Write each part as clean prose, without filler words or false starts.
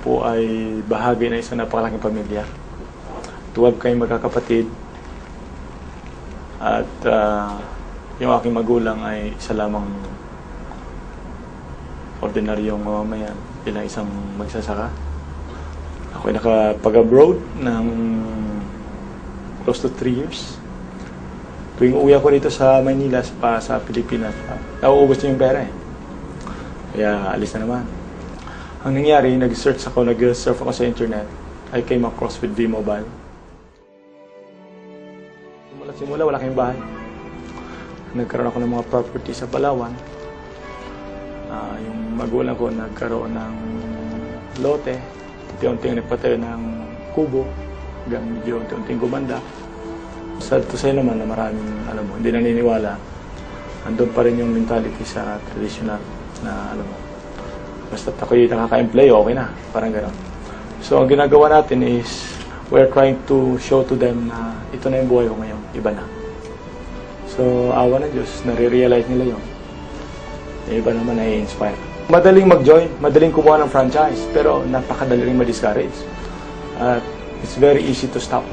po ay bahagi ng isang napakalaking pamilya. 12 kayong magkakapatid. At yung aking magulang ay isa lamang ordinaryong mamamayan, bilang isang magsasaka. Ako ay nakapag-abroad ng close to 3 years. Tuwing uwi ako dito sa Manila, sa Pilipinas, nauubos niyo yung pera eh. Kaya alis na naman. Ang nangyari, nag-surf ako sa internet. I came across with V-Mobile. Simula, wala kayong bahay. Nagkaroon ako ng mga property sa Palawan. Yung magulang ko nagkaroon ng lote. Unti-unting nagpatayo ng kubo. Hanggang medyo unti-unting gumanda. Sad to say naman na maraming, hindi naniniwala. Andun pa rin yung mentality sa traditional na, basta ako'y nakaka-employ, okay na. Parang gano'n. So, ang ginagawa natin is, we're trying to show to them na ito na yung buhay ko ngayon, iba na. So, awa ng Diyos, nare-realize nila yun. Yung iba naman ay inspire. Madaling mag-join, madaling kumuha ng franchise, pero napakadali rin ma-discourage. At it's very easy to stop.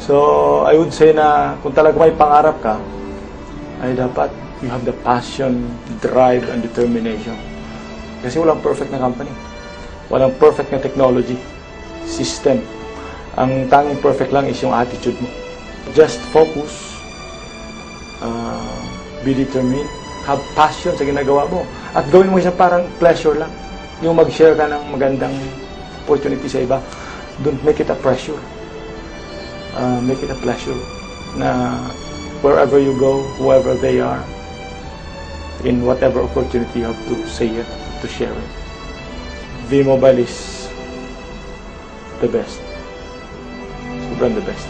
So, I would say na kung talaga may pangarap ka, ay dapat you have the passion, drive, and determination. Kasi walang perfect na company. Walang perfect na technology, system. Ang tanging perfect lang is yung attitude mo. Just focus, be determined, have passion sa ginagawa mo. At gawin mo isang parang pleasure lang. Yung mag-share ka ng magandang opportunity sa iba. Don't make it a pressure. Make it a pleasure na wherever you go, whoever they are, in whatever opportunity you have to say it, to share it. V-Mobile is the best. Sobrang the best.